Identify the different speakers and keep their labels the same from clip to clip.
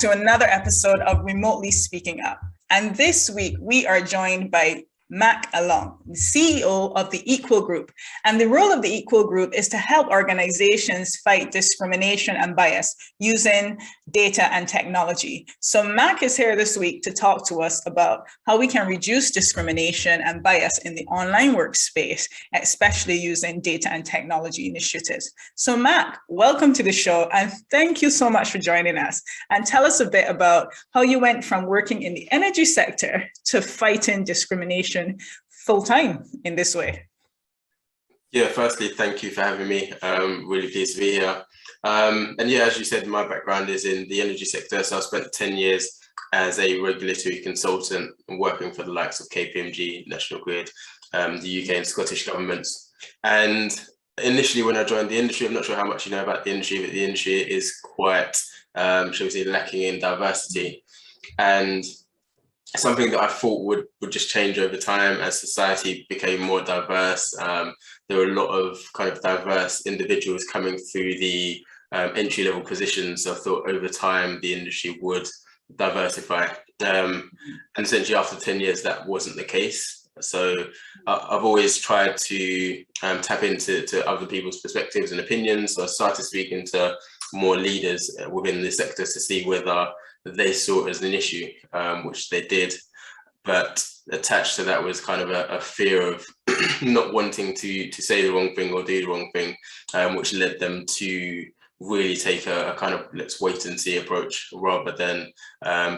Speaker 1: to another episode of Remotely Speaking Up. And this week, we are joined by Mac Alonge, the CEO of the Equal Group. And the role of the Equal Group is to help organizations fight discrimination and bias using data and technology. So Mac is here this week to talk to us about how we can reduce discrimination and bias in the online workspace, especially using data and technology initiatives. So Mac, welcome to the show, and thank you so much for joining us. And tell us a bit about how you went from working in the energy sector to fighting discrimination full-time in this way.
Speaker 2: Yeah, firstly, thank you for having me. Really pleased to be here. And yeah, as you said, my background is in the energy sector. So I spent 10 years as a regulatory consultant working for the likes of KPMG, National Grid, the UK and Scottish governments. And initially when I joined the industry, I'm not sure how much you know about the industry, but the industry is quite, shall we say, lacking in diversity. And something that I thought would just change over time as society became more diverse. There were a lot of kind of diverse individuals coming through the entry-level positions. So I thought over time the industry would diversify. And essentially after 10 years, that wasn't the case. So I've always tried to tap into other people's perspectives and opinions. So I started speaking to more leaders within the sector to see whether they saw it as an issue, which they did, but attached to that was kind of a fear of not wanting to say the wrong thing or do the wrong thing, which led them to really take a kind of let's wait and see approach rather than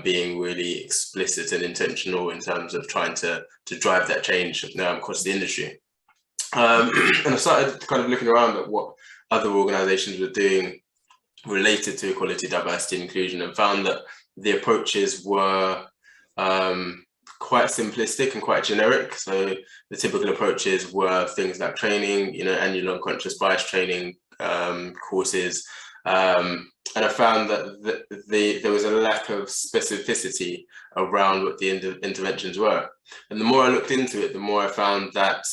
Speaker 2: being really explicit and intentional in terms of trying to drive that change across the industry. And I started kind of looking around at what other organizations were doing related to equality, diversity and inclusion, and found that the approaches were quite simplistic and quite generic. So the typical approaches were things like training, annual unconscious bias training courses. And I found that there was a lack of specificity around what the interventions were. And the more I looked into it, the more I found that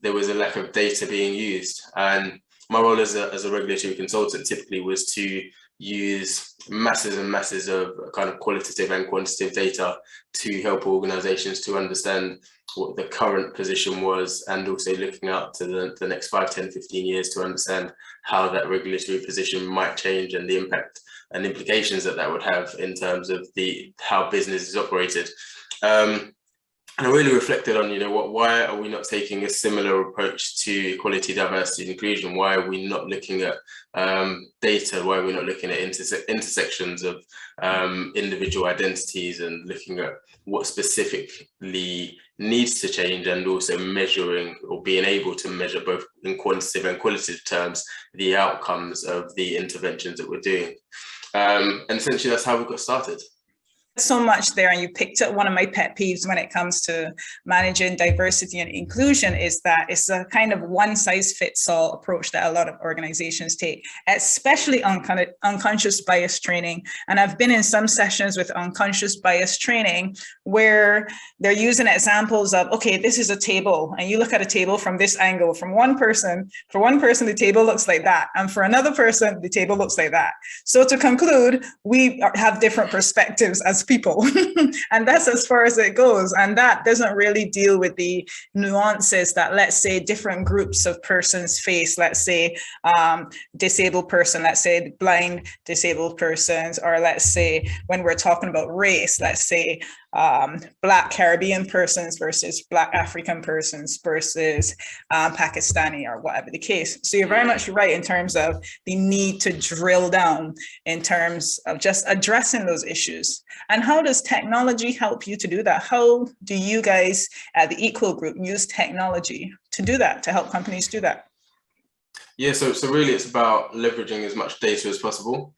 Speaker 2: there was a lack of data being used. And my role as a regulatory consultant typically was to use masses and masses of kind of qualitative and quantitative data to help organizations to understand what the current position was, and also looking out to the next 5, 10, 15 years to understand how that regulatory position might change and the impact and implications that would have in terms of how business is operated. And I really reflected on, why are we not taking a similar approach to equality, diversity, and inclusion? Why are we not looking at data? Why are we not looking at intersections of individual identities and looking at what specifically needs to change, and also measuring or being able to measure both in quantitative and qualitative terms the outcomes of the interventions that we're doing? And essentially that's how we got started.
Speaker 1: So much there, and you picked up one of my pet peeves when it comes to managing diversity and inclusion, is that it's a kind of one-size-fits-all approach that a lot of organizations take, especially unconscious bias training. And I've been in some sessions with unconscious bias training where they're using examples of, okay, this is a table, and you look at a table from this angle. For one person, the table looks like that, and for another person, the table looks like that. So to conclude, we have different perspectives as people, and that's as far as it goes. And that doesn't really deal with the nuances that, let's say, different groups of persons face. Let's say disabled person, let's say blind disabled persons, or let's say when we're talking about race, let's say Black Caribbean persons versus Black African persons versus Pakistani, or whatever the case. So you're very much right in terms of the need to drill down in terms of just addressing those issues. And how does technology help you to do that? How do you guys at the Equal Group use technology to do that, to help companies do that?
Speaker 2: Yeah, so really it's about leveraging as much data as possible.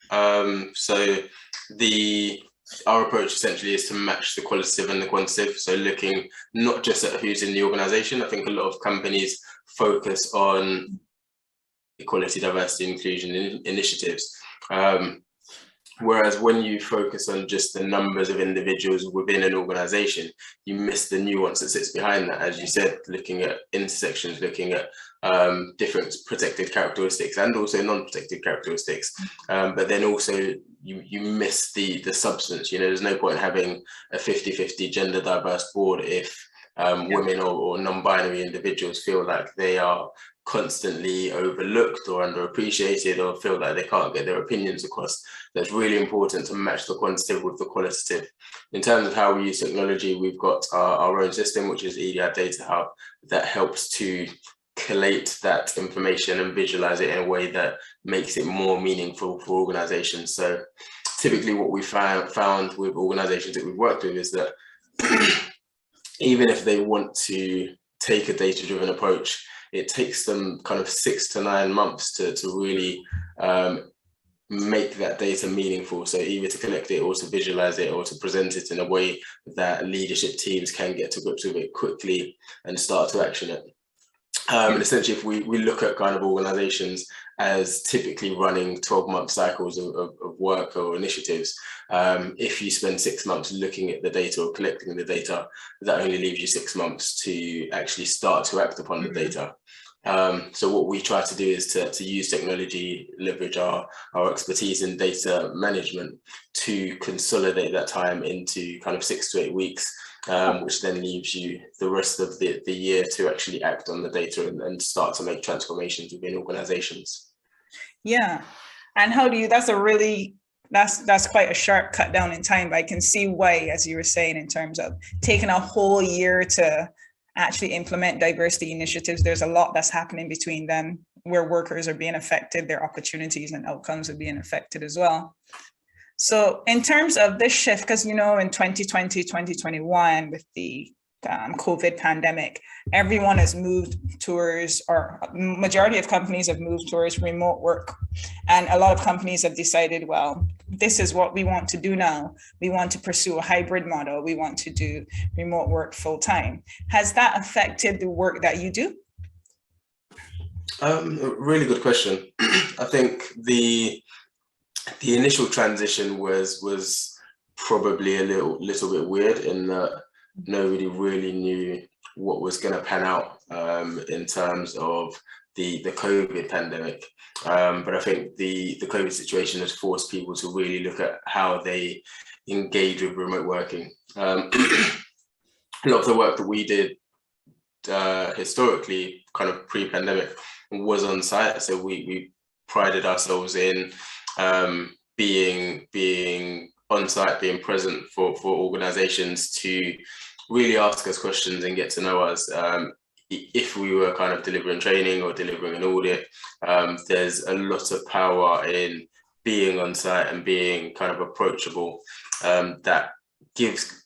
Speaker 2: Our approach essentially is to match the qualitative and the quantitative. So looking not just at who's in the organization. I think a lot of companies focus on equality, diversity, and inclusion initiatives. Whereas when you focus on just the numbers of individuals within an organization, you miss the nuance that sits behind that. As you said, looking at intersections, looking at different protected characteristics and also non-protected characteristics. But then also you miss the substance. You know, there's no point having a 50-50 gender diverse board if women or non-binary individuals feel like they are constantly overlooked or underappreciated, or feel like they can't get their opinions across. That's really important to match the quantitative with the qualitative. In terms of how we use technology, we've got our own system, which is EDI Data Hub, that helps to collate that information and visualize it in a way that makes it more meaningful for organizations. So typically what we found with organizations that we've worked with is that even if they want to take a data-driven approach, it takes them kind of 6 to 9 months to really make that data meaningful. So either to collect it or to visualize it or to present it in a way that leadership teams can get to grips with it quickly and start to action it. And essentially, if we look at kind of organizations as typically running 12-month cycles of work or initiatives, if you spend 6 months looking at the data or collecting the data, that only leaves you 6 months to actually start to act upon the data. So what we try to do is to use technology, leverage our expertise in data management to consolidate that time into kind of 6 to 8 weeks, which then leaves you the rest of the year to actually act on the data and start to make transformations within organizations.
Speaker 1: Yeah. And how do you, that's quite a sharp cut down in time, but I can see why, as you were saying, in terms of taking a whole year to actually implement diversity initiatives, there's a lot that's happening between them where workers are being affected, their opportunities and outcomes are being affected as well. So in terms of this shift, because, you know, in 2020, 2021, with the COVID pandemic, everyone has moved towards, or majority of companies have moved towards remote work. And a lot of companies have decided, well, this is what we want to do now. We want to pursue a hybrid model. We want to do remote work full time. Has that affected the work that you do?
Speaker 2: Really good question. I think the initial transition was probably a little bit weird in that nobody really knew what was going to pan out in terms of the COVID pandemic. But I think the COVID situation has forced people to really look at how they engage with remote working. A lot of the work that we did historically, kind of pre-pandemic, was on site. So we prided ourselves in being on site, being present for organizations to really ask us questions and get to know us. If we were kind of delivering training or delivering an audit, there's a lot of power in being on site and being kind of approachable. That gives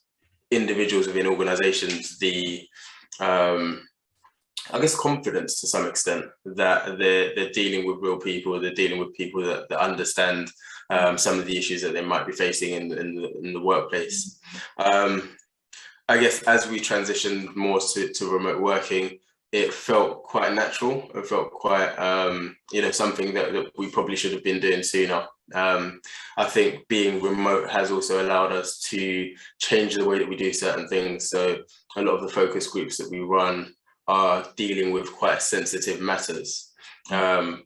Speaker 2: individuals within organizations the I guess confidence to some extent that they're dealing with real people, they're dealing with people that understand some of the issues that they might be facing in the workplace. I guess as we transitioned more to remote working, it felt quite natural. It felt quite, something that we probably should have been doing sooner. I think being remote has also allowed us to change the way that we do certain things. So a lot of the focus groups that we run are dealing with quite sensitive matters.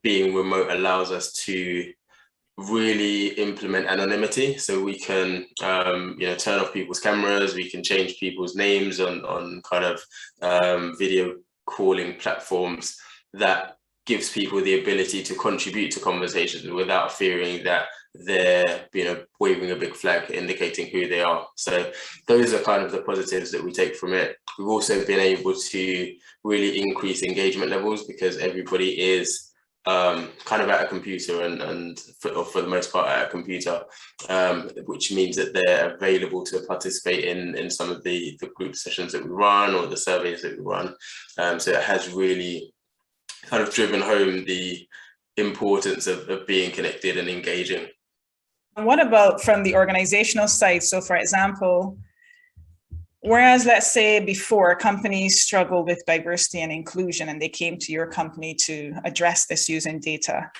Speaker 2: Being remote allows us to really implement anonymity, so we can turn off people's cameras, we can change people's names on kind of video calling platforms. That gives people the ability to contribute to conversations without fearing that they're waving a big flag indicating who they are. So those are kind of the positives that we take from it. We've also been able to really increase engagement levels because everybody is kind of at a computer and for the most part at a computer, which means that they're available to participate in some of the group sessions that we run or the surveys that we run. So it has really kind of driven home the importance of being connected and engaging.
Speaker 1: And what about from the organizational side? So for example, whereas let's say before companies struggle with diversity and inclusion and they came to your company to address this using data,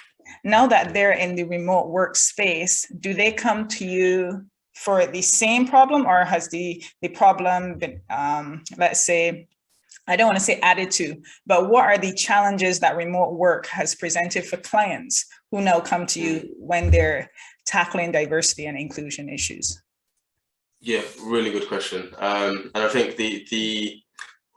Speaker 1: Now that they're in the remote workspace, do they come to you for the same problem, or has the problem been, let's say, I don't want to say added to, but what are the challenges that remote work has presented for clients who now come to you when they're tackling diversity and inclusion issues?
Speaker 2: Yeah, really good question. And I think the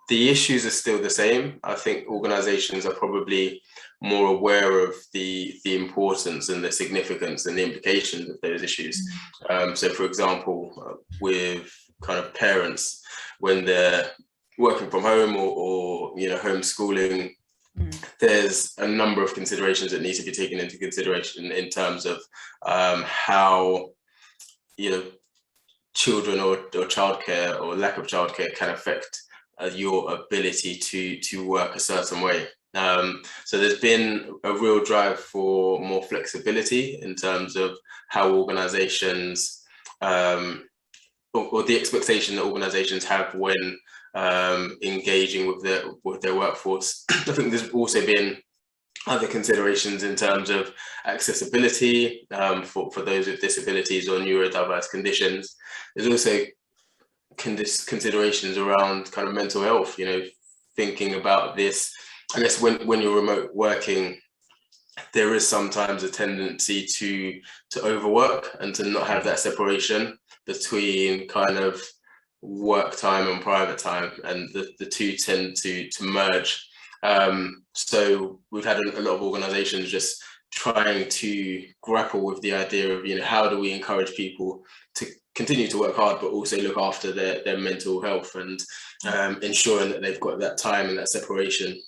Speaker 2: issues are still the same. I think organizations are probably more aware of the importance and the significance and the implications of those issues. So for example, with kind of parents, when they're working from home or homeschooling, there's a number of considerations that need to be taken into consideration in terms of how children or childcare or lack of childcare can affect your ability to work a certain way. So there's been a real drive for more flexibility in terms of how organizations or the expectation that organizations have when engaging with their workforce. I think there's also been other considerations in terms of accessibility for those with disabilities or neurodiverse conditions. There's also considerations around kind of mental health, thinking about this. I guess when you're remote working, there is sometimes a tendency to overwork and to not have that separation between kind of work time and private time, and the two tend to merge. So we've had a lot of organizations just trying to grapple with the idea of, how do we encourage people to continue to work hard, but also look after their mental health and ensuring that they've got that time and that separation.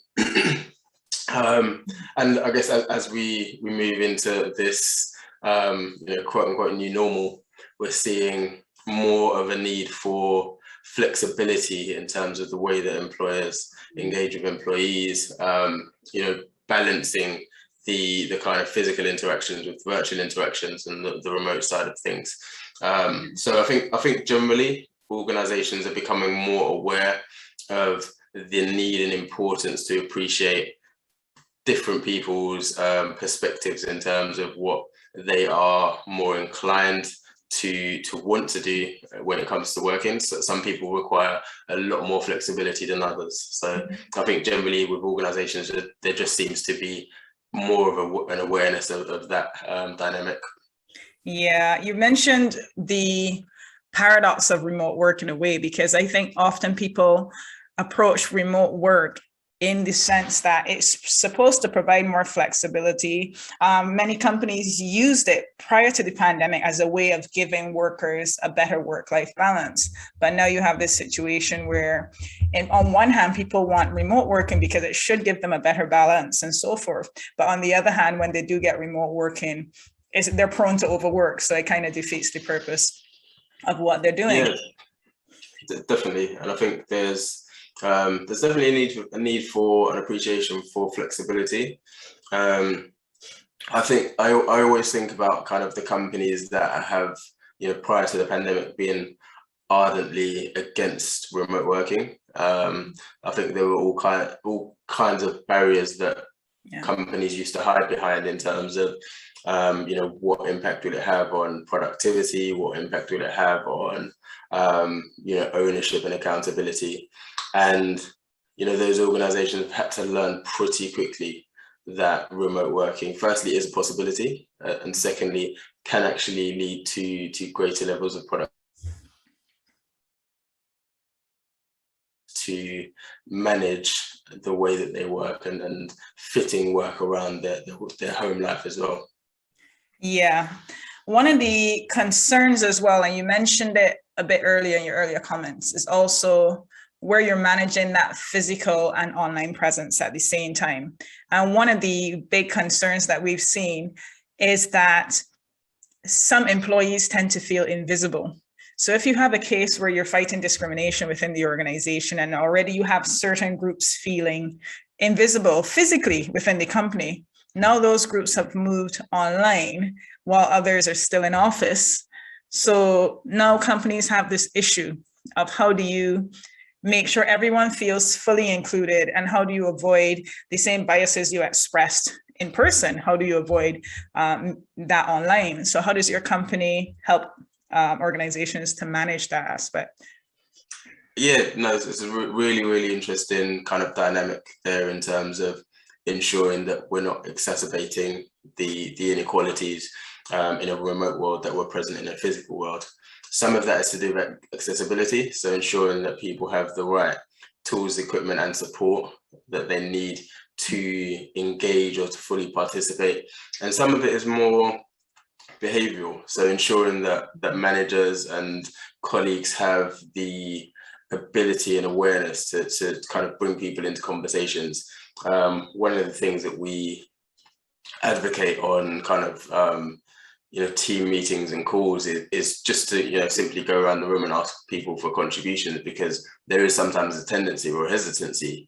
Speaker 2: And I guess as we move into this, quote unquote new normal, we're seeing more of a need for flexibility in terms of the way that employers engage with employees, balancing the kind of physical interactions with virtual interactions and the remote side of things. So I think generally organizations are becoming more aware of the need and importance to appreciate different people's perspectives in terms of what they are more inclined to want to do when it comes to working. So some people require a lot more flexibility than others. So I think generally with organizations, there just seems to be more of an awareness of that dynamic.
Speaker 1: Yeah, you mentioned the paradox of remote work in a way, because I think often people approach remote work in the sense that it's supposed to provide more flexibility. Many companies used it prior to the pandemic as a way of giving workers a better work-life balance. But now you have this situation where, on one hand, people want remote working because it should give them a better balance and so forth. But on the other hand, when they do get remote working, they're prone to overwork. So it kind of defeats the purpose of what they're doing.
Speaker 2: Yeah, definitely. And I think there's definitely a need for an appreciation for flexibility. I think I always think about kind of the companies that have, prior to the pandemic, been ardently against remote working. I think there were all kinds of barriers that companies used to hide behind in terms of, what impact will it have on productivity? What impact will it have on, ownership and accountability? And, those organizations have had to learn pretty quickly that remote working, firstly, is a possibility, and secondly, can actually lead to greater levels of product to manage the way that they work and fitting work around their home life as well.
Speaker 1: Yeah. One of the concerns as well, and you mentioned it a bit earlier in your earlier comments, is also where you're managing that physical and online presence at the same time. And one of the big concerns that we've seen is that some employees tend to feel invisible. So if you have a case where you're fighting discrimination within the organization and already you have certain groups feeling invisible physically within the company, now those groups have moved online while others are still in office. So now companies have this issue of how do you make sure everyone feels fully included, and how do you avoid the same biases you expressed in person? How do you avoid that online? So how does your company help organizations to manage that aspect?
Speaker 2: Yeah, no, it's a really, really interesting kind of dynamic there in terms of ensuring that we're not exacerbating the inequalities in a remote world that were present in a physical world. Some of that is to do with accessibility, so ensuring that people have the right tools, equipment, and support that they need to engage or to fully participate. And some of it is more behavioral, so ensuring that managers and colleagues have the ability and awareness to kind of bring people into conversations. One of the things that we advocate on kind of team meetings and calls is just to simply go around the room and ask people for contributions, because there is sometimes a tendency or a hesitancy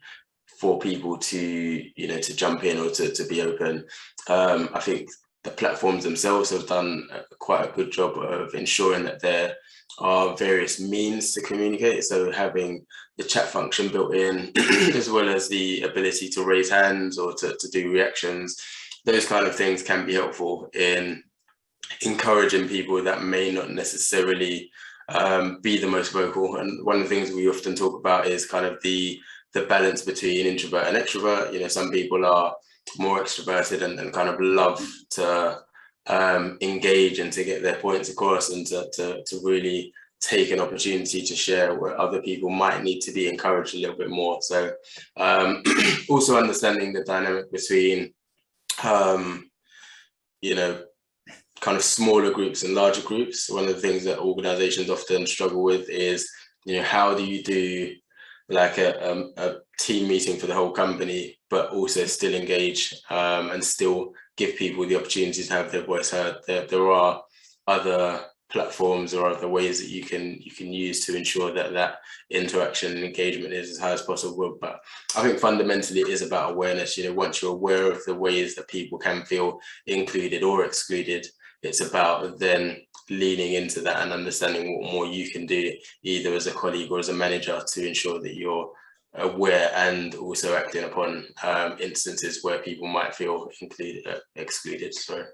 Speaker 2: for people to to jump in or to be open. I think the platforms themselves have done quite a good job of ensuring that there are various means to communicate. So having the chat function built in, as well as the ability to raise hands or to do reactions, those kind of things can be helpful in encouraging people that may not necessarily be the most vocal. And one of the things we often talk about is kind of the balance between introvert and extrovert. Some people are more extroverted and kind of love to engage and to get their points across and to really take an opportunity to share, where other people might need to be encouraged a little bit more. So also understanding the dynamic between kind of smaller groups and larger groups. One of the things that organizations often struggle with is how do you do like a team meeting for the whole company, but also still engage and still give people the opportunity to have their voice heard. There are other platforms or other ways that you can use to ensure that interaction and engagement is as high as possible. But I think fundamentally it is about awareness. Once you're aware of the ways that people can feel included or excluded, it's about then leaning into that and understanding what more you can do, either as a colleague or as a manager, to ensure that you're aware and also acting upon instances where people might feel excluded. Sorry.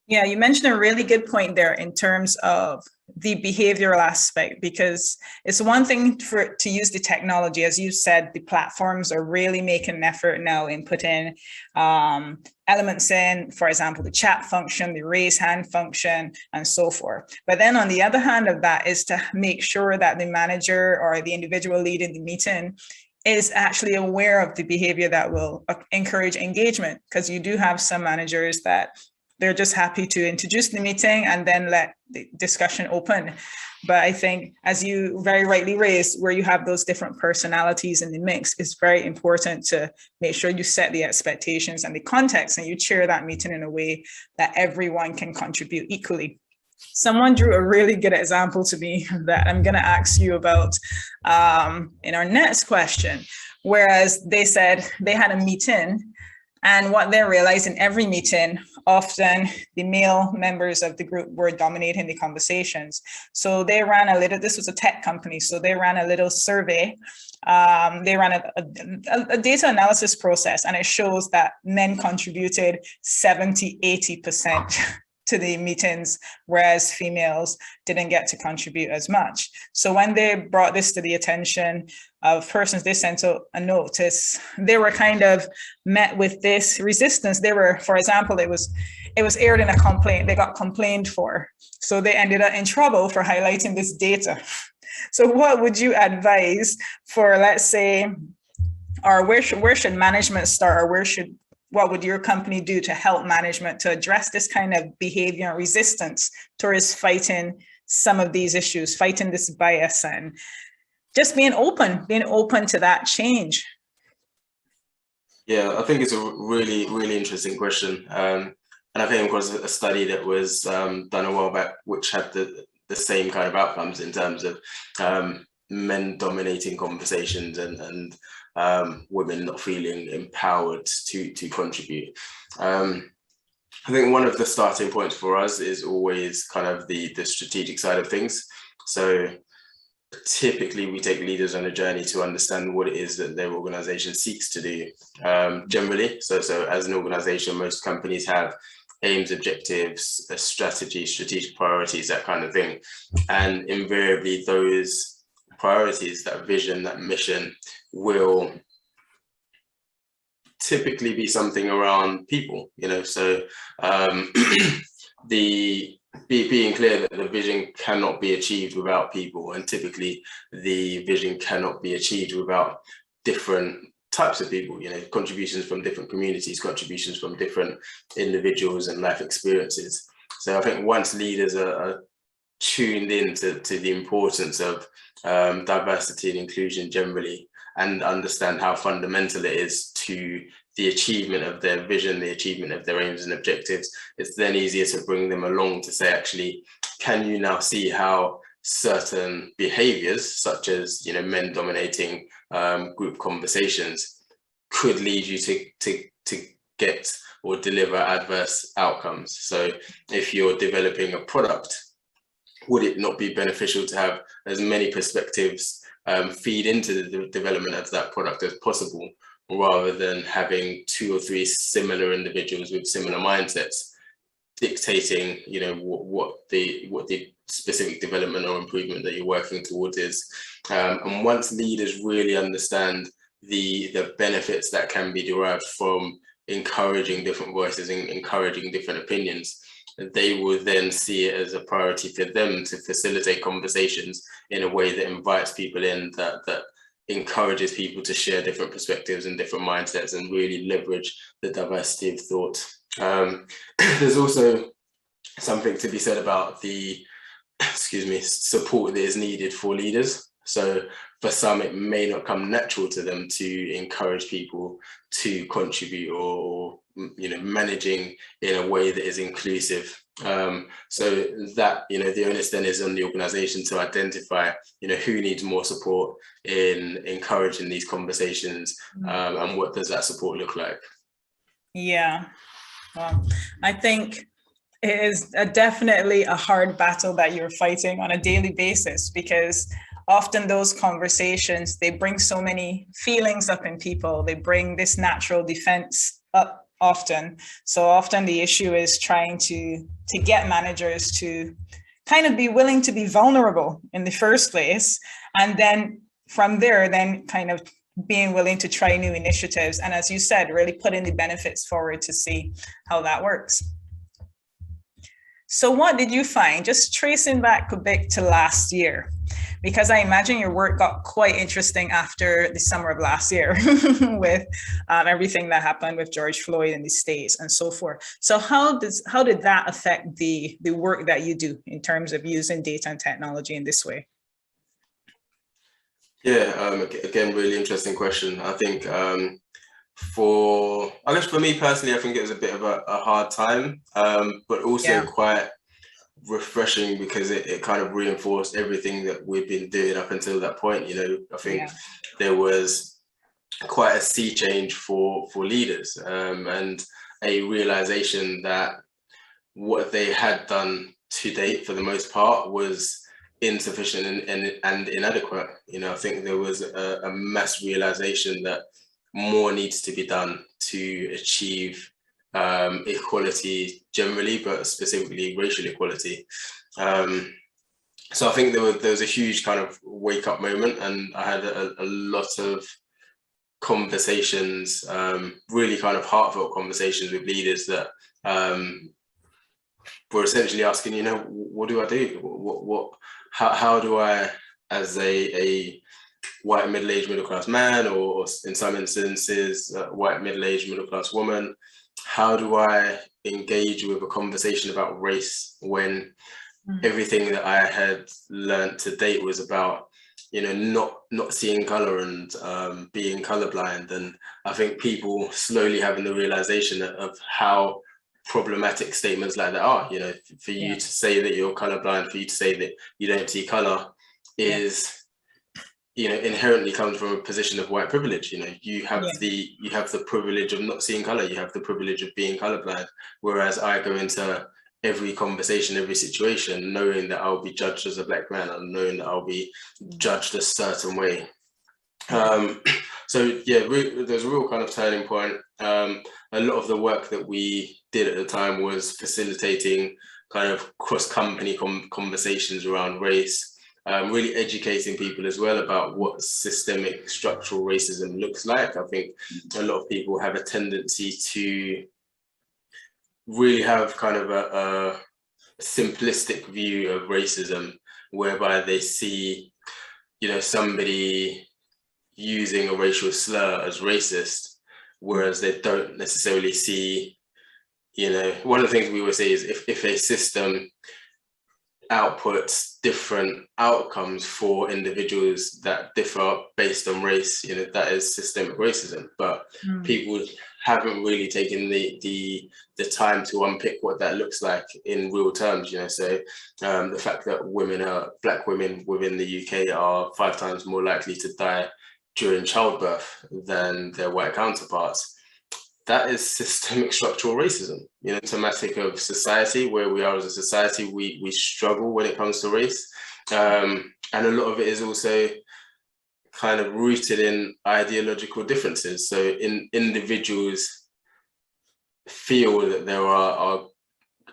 Speaker 1: Yeah, you mentioned a really good point there in terms of the behavioral aspect, because it's one thing to use the technology. As you said, the platforms are really making an effort now in putting elements in, for example, the chat function, the raise hand function, and so forth. But then on the other hand of that is to make sure that the manager or the individual leading the meeting is actually aware of the behavior that will encourage engagement, because you do have some managers that they're just happy to introduce the meeting and then let the discussion open. But I think, as you very rightly raised, where you have those different personalities in the mix, it's very important to make sure you set the expectations and the context, and you chair that meeting in a way that everyone can contribute equally. Someone drew a really good example to me that I'm going to ask you about in our next question. Whereas they said they had a meeting, and what they realized in every meeting, often the male members of the group were dominating the conversations. So they ran this was a tech company, so they ran a little survey. They ran a data analysis process, and it shows that men contributed 70-80% to the meetings, whereas females didn't get to contribute as much. So when they brought this to the attention of persons, they sent out a notice. They were kind of met with this resistance. They were, for example, it was aired in a complaint. They got complained for. So they ended up in trouble for highlighting this data. So what would you advise for, let's say, or where should management start, or what would your company do to help management to address this kind of behavior and resistance towards fighting some of these issues, fighting this bias, and just being open to that change?
Speaker 2: Yeah, I think it's a really, really interesting question. And I think it was a study that was done a while back, which had the same kind of outcomes in terms of men dominating conversations and women not feeling empowered to contribute. I think one of the starting points for us is always kind of the strategic side of things. So typically we take leaders on a journey to understand what it is that their organization seeks to do, generally. So as an organization, most companies have aims, objectives, a strategy, strategic priorities, that kind of thing. And invariably those priorities, that vision, that mission will typically be something around people, so being clear that the vision cannot be achieved without people, and typically the vision cannot be achieved without different types of people, contributions from different communities, contributions from different individuals and life experiences. So I think once leaders are tuned in to the importance of diversity and inclusion generally, and understand how fundamental it is to the achievement of their vision, the achievement of their aims and objectives, it's then easier to bring them along to say, actually, can you now see how certain behaviors, such as men dominating group conversations, could lead you to get or deliver adverse outcomes? So if you're developing a product, would it not be beneficial to have as many perspectives feed into the development of that product as possible, rather than having 2 or 3 similar individuals with similar mindsets dictating, what the specific development or improvement that you're working towards is. And once leaders really understand the benefits that can be derived from encouraging different voices and encouraging different opinions, they will then see it as a priority for them to facilitate conversations in a way that invites people in, that encourages people to share different perspectives and different mindsets and really leverage the diversity of thought. There's also something to be said about the support that is needed for leaders. So for some, it may not come natural to them to encourage people to contribute, or managing in a way that is inclusive. So that, the onus then is on the organization to identify, who needs more support in encouraging these conversations, and what does that support look like?
Speaker 1: Yeah, well, I think it is definitely a hard battle that you're fighting on a daily basis, because often those conversations, they bring so many feelings up in people. They bring this natural defense up often. So often the issue is trying to get managers to kind of be willing to be vulnerable in the first place. And then from there, then kind of being willing to try new initiatives. And as you said, really putting the benefits forward to see how that works. So what did you find, just tracing back a bit to last year? Because I imagine your work got quite interesting after the summer of last year with everything that happened with George Floyd in the States and so forth. So how did that affect the work that you do in terms of using data and technology in this way?
Speaker 2: Yeah, again, really interesting question. I think for me personally, I think it was a bit of a hard time, but also quite refreshing, because it kind of reinforced everything that we've been doing up until that point. I think there was quite a sea change for leaders, and a realization that what they had done to date for the most part was insufficient and inadequate. I think there was a mass realization that more needs to be done to achieve equality generally, but specifically racial equality. So I think there was a huge kind of wake up moment, and I had a lot of conversations, really kind of heartfelt conversations with leaders that were essentially asking, what do I do? How do I, as a white middle-aged middle-class man, or in some instances, white middle-aged middle-class woman, how do I engage with a conversation about race when everything that I had learned to date was about, not seeing color and being colorblind? And I think people slowly having the realization of how problematic statements like that are. For you to say that you're colorblind, for you to say that you don't see color, is inherently comes from a position of white privilege. You have the privilege of not seeing color, you have the privilege of being colorblind, whereas I go into every conversation, every situation, knowing that I'll be judged as a black man and knowing that I'll be judged a certain way. So yeah, there's a real kind of turning point. A lot of the work that we did at the time was facilitating kind of cross-company conversations around race, really educating people as well about what systemic structural racism looks like. I think a lot of people have a tendency to really have kind of a simplistic view of racism, whereby they see, you know, somebody using a racial slur as racist, whereas they don't necessarily see, you know, one of the things we always say is if a system outputs different outcomes for individuals that differ based on race, you know, that is systemic racism. But people haven't really taken the time to unpick what that looks like in real terms, you know. So the fact that black women within the UK are 5 times more likely to die during childbirth than their white counterparts, that is systemic structural racism, you know, thematic of society, where we are as a society, we struggle when it comes to race. And a lot of it is also kind of rooted in ideological differences. So individuals feel that there are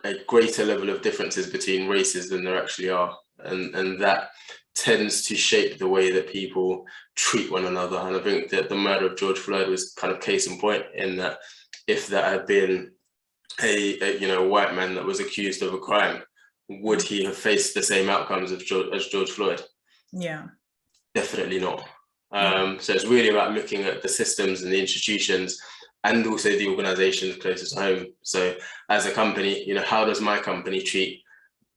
Speaker 2: a greater level of differences between races than there actually are. And that tends to shape the way that people treat one another. And I think that the murder of George Floyd was kind of case in point, in that if that had been a you know, white man that was accused of a crime, would he have faced the same outcomes as George Floyd?
Speaker 1: Yeah.
Speaker 2: Definitely not. So it's really about looking at the systems and the institutions and also the organizations closest to home. So as a company, you know, how does my company treat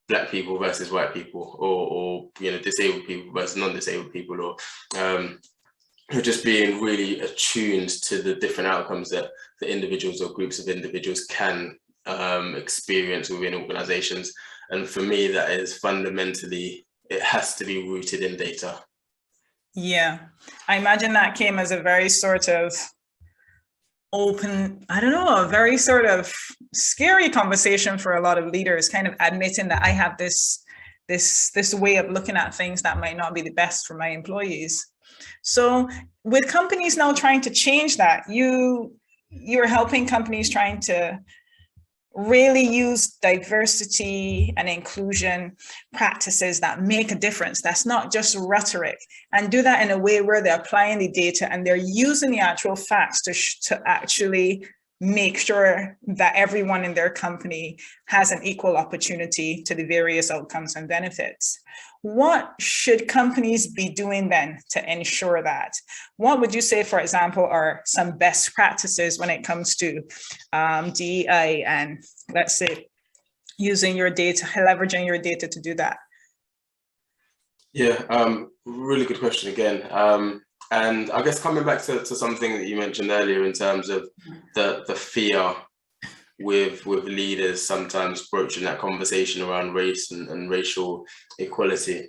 Speaker 2: black people versus white people, or you know, disabled people versus non-disabled people, or just being really attuned to the different outcomes that the individuals or groups of individuals can experience within organizations. And for me, that is fundamentally, it has to be rooted in data.
Speaker 1: Yeah, I imagine that came as a very sort of open, I don't know, a very sort of scary conversation for a lot of leaders, kind of admitting that I have this way of looking at things that might not be the best for my employees. So with companies now trying to change that, you're helping companies trying to really use diversity and inclusion practices that make a difference. That's not just rhetoric, and do that in a way where they're applying the data and they're using the actual facts to actually make sure that everyone in their company has an equal opportunity to the various outcomes and benefits. What should companies be doing then to ensure that? What would you say, for example, are some best practices when it comes to DEI and, let's say, using your data, leveraging your data to do that?
Speaker 2: Yeah, really good question again. And I guess coming back to something that you mentioned earlier in terms of the fear with leaders sometimes broaching that conversation around race and racial equality.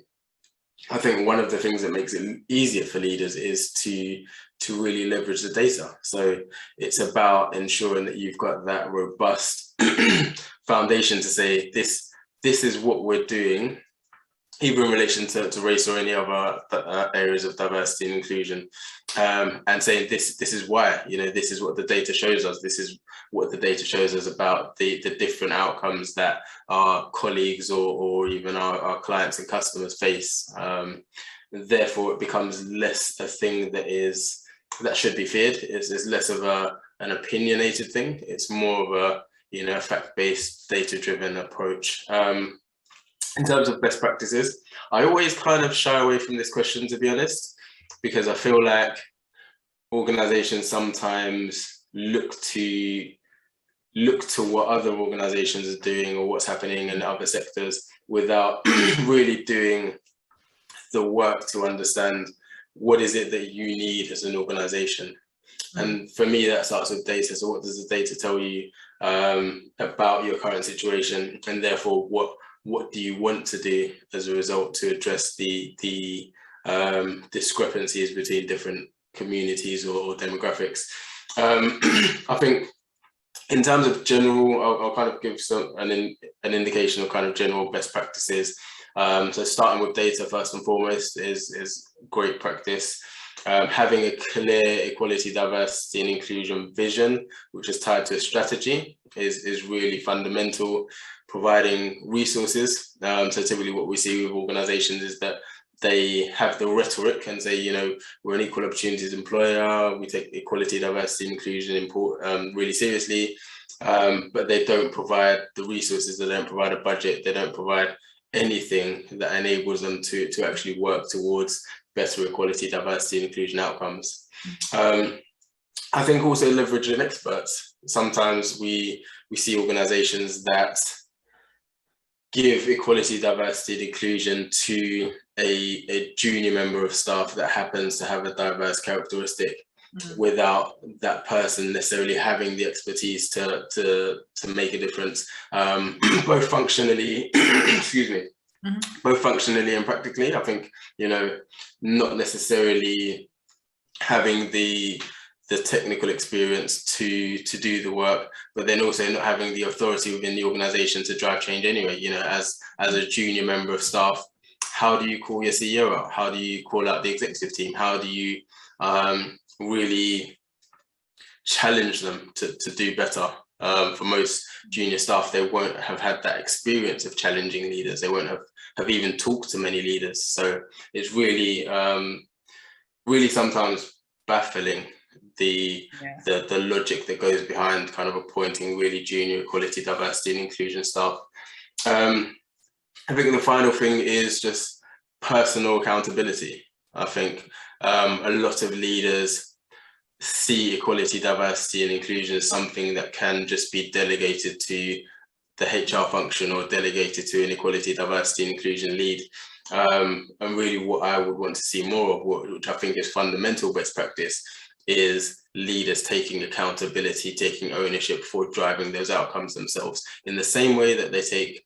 Speaker 2: I think one of the things that makes it easier for leaders is to really leverage the data. So it's about ensuring that you've got that robust foundation to say, this is what we're doing, either in relation to race or any other areas of diversity and inclusion, and saying this is why, you know, this is what the data shows us, this is what the data shows us about the different outcomes that our colleagues or even our clients and customers face. Therefore, it becomes less a thing that should be feared. It's less of an opinionated thing. It's more of a, you know, fact-based, data-driven approach. In terms of best practices, I always kind of shy away from this question, to be honest, because I feel like organizations sometimes look to what other organizations are doing or what's happening in other sectors without really doing the work to understand what is it that you need as an organization. And for me, that starts with data. So what does the data tell you about your current situation, and therefore what do you want to do as a result to address the discrepancies between different communities or demographics? I think In terms of general, I'll kind of give an indication of kind of general best practices. So starting with data first and foremost is great practice. Having a clear equality, diversity and inclusion vision, which is tied to a strategy, is really fundamental. Providing resources. So typically what we see with organizations is that they have the rhetoric and say, you know, we're an equal opportunities employer, we take equality, diversity, inclusion really seriously, but they don't provide the resources, they don't provide a budget, they don't provide anything that enables them to actually work towards better equality, diversity, and inclusion outcomes. I think also leveraging experts. Sometimes we see organizations that give equality, diversity, and inclusion to a junior member of staff that happens to have a diverse characteristic, without that person necessarily having the expertise to make a difference, both functionally, excuse me, both functionally and practically. I think, you know, not necessarily having the technical experience to do the work, but then also not having the authority within the organization to drive change anyway. You know, as a junior member of staff, how do you call your CEO out? How do you call out the executive team? How do you really challenge them to do better? For most junior staff, they won't have had that experience of challenging leaders. They won't have even talked to many leaders. So it's really, really sometimes baffling the logic that goes behind kind of appointing really junior equality, diversity and inclusion staff. I think the final thing is just personal accountability. I think a lot of leaders see equality, diversity and inclusion as something that can just be delegated to the HR function or delegated to an equality, diversity and inclusion lead. And really what I would want to see more of, which I think is fundamental best practice, is leaders taking accountability, taking ownership for driving those outcomes themselves, in the same way that they take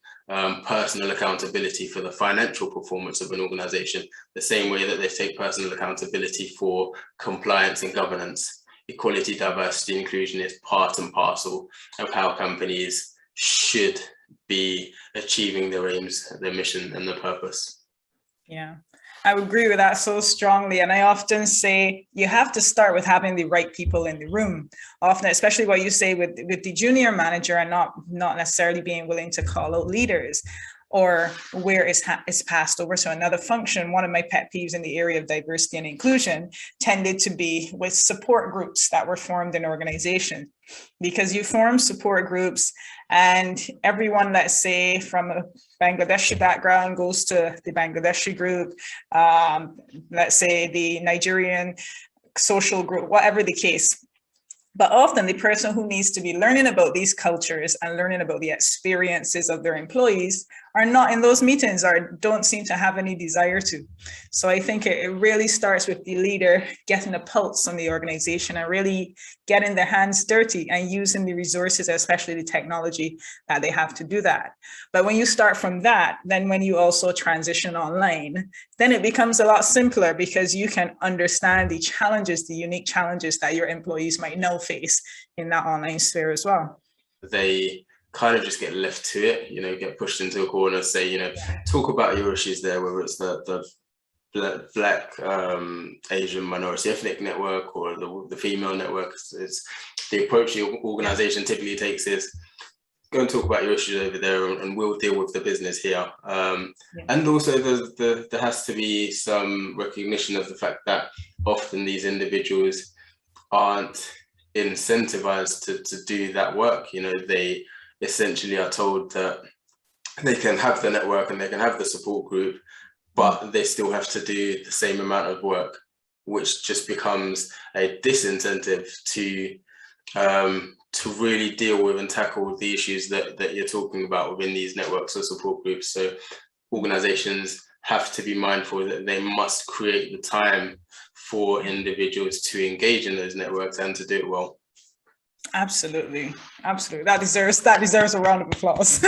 Speaker 2: personal accountability for the financial performance of an organization, the same way that they take personal accountability for compliance and governance. Equality, diversity, and inclusion is part and parcel of how companies should be achieving their aims, their mission, and their purpose.
Speaker 1: Yeah, I would agree with that so strongly. And I often say you have to start with having the right people in the room. Often, especially what you say with the junior manager and not necessarily being willing to call out leaders, or where it's passed over to another function. One of my pet peeves in the area of diversity and inclusion tended to be with support groups that were formed in organizations, because you form support groups and everyone, let's say from a Bangladeshi background, goes to the Bangladeshi group, let's say the Nigerian social group, whatever the case. But often the person who needs to be learning about these cultures and learning about the experiences of their employees are not in those meetings or don't seem to have any desire to. So I think it really starts with the leader getting a pulse on the organization and really getting their hands dirty and using the resources, especially the technology that they have to do that. But when you start from that, then when you also transition online, then it becomes a lot simpler, because you can understand the challenges, the unique challenges that your employees might now face in that online sphere as well.
Speaker 2: They kind of just get left to it, you know, get pushed into a corner, say, you know, talk about your issues there, whether it's the Black, Asian, minority ethnic network or the female network. It's the approach the organization typically takes is go and talk about your issues over there and we'll deal with the business here. And also there has to be some recognition of the fact that often these individuals aren't incentivized to do that work. You know, they essentially are told that they can have the network and they can have the support group, but they still have to do the same amount of work, which just becomes a disincentive to really deal with and tackle the issues that you're talking about within these networks or support groups. So organizations have to be mindful that they must create the time for individuals to engage in those networks and to do it well.
Speaker 1: Absolutely. Absolutely. That deserves a round of applause.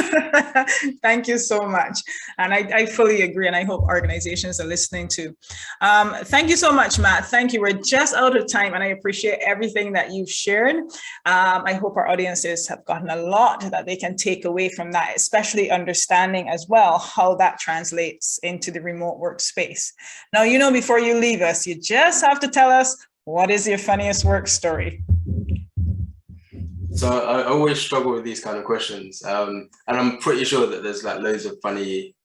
Speaker 1: Thank you so much. And I fully agree. And I hope organizations are listening too. Thank you so much, Matt. Thank you. We're just out of time and I appreciate everything that you've shared. I hope our audiences have gotten a lot that they can take away from that, especially understanding as well how that translates into the remote workspace. Now, before you leave us, you just have to tell us, what is your funniest work story?
Speaker 2: So I always struggle with these kind of questions, and I'm pretty sure that there's like loads of funny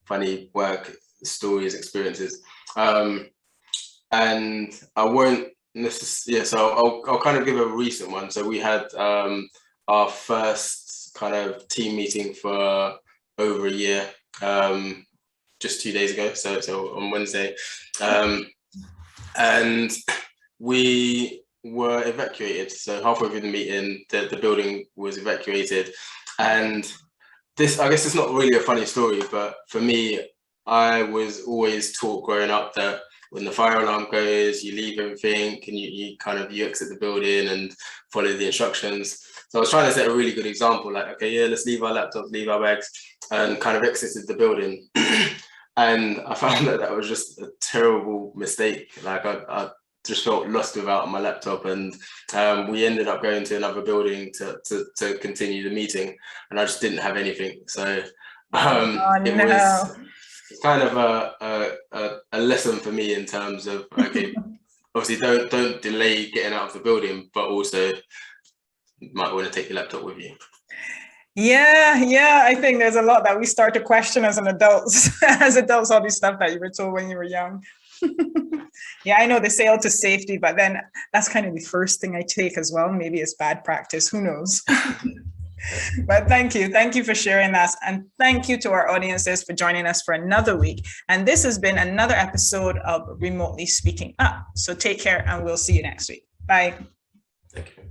Speaker 2: work stories, experiences, and I won't necessarily. Yeah, so I'll kind of give a recent one. So we had our first kind of team meeting for over a year, just 2 days ago. So on Wednesday, and we were evacuated. So halfway through the meeting, the building was evacuated. And this, I guess it's not really a funny story, but for me, I was always taught growing up that when the fire alarm goes, you leave everything and you exit the building and follow the instructions. So I was trying to set a really good example, like, okay, yeah, let's leave our laptops, leave our bags, and kind of exited the building. And I found that was just a terrible mistake. Like I just felt lost without my laptop, and we ended up going to another building to continue the meeting, and I just didn't have anything. So it was kind of a lesson for me in terms of, okay, obviously don't delay getting out of the building, but also you might want to take your laptop with you.
Speaker 1: Yeah, I think there's a lot that we start to question as adults, all this stuff that you were told when you were young. Yeah, I know they say to safety, but then that's kind of the first thing I take as well. Maybe it's bad practice, who knows? But thank you for sharing that. And thank you to our audiences for joining us for another week. And this has been another episode of Remotely Speaking Up. So take care and we'll see you next week. Bye.
Speaker 2: Thank you.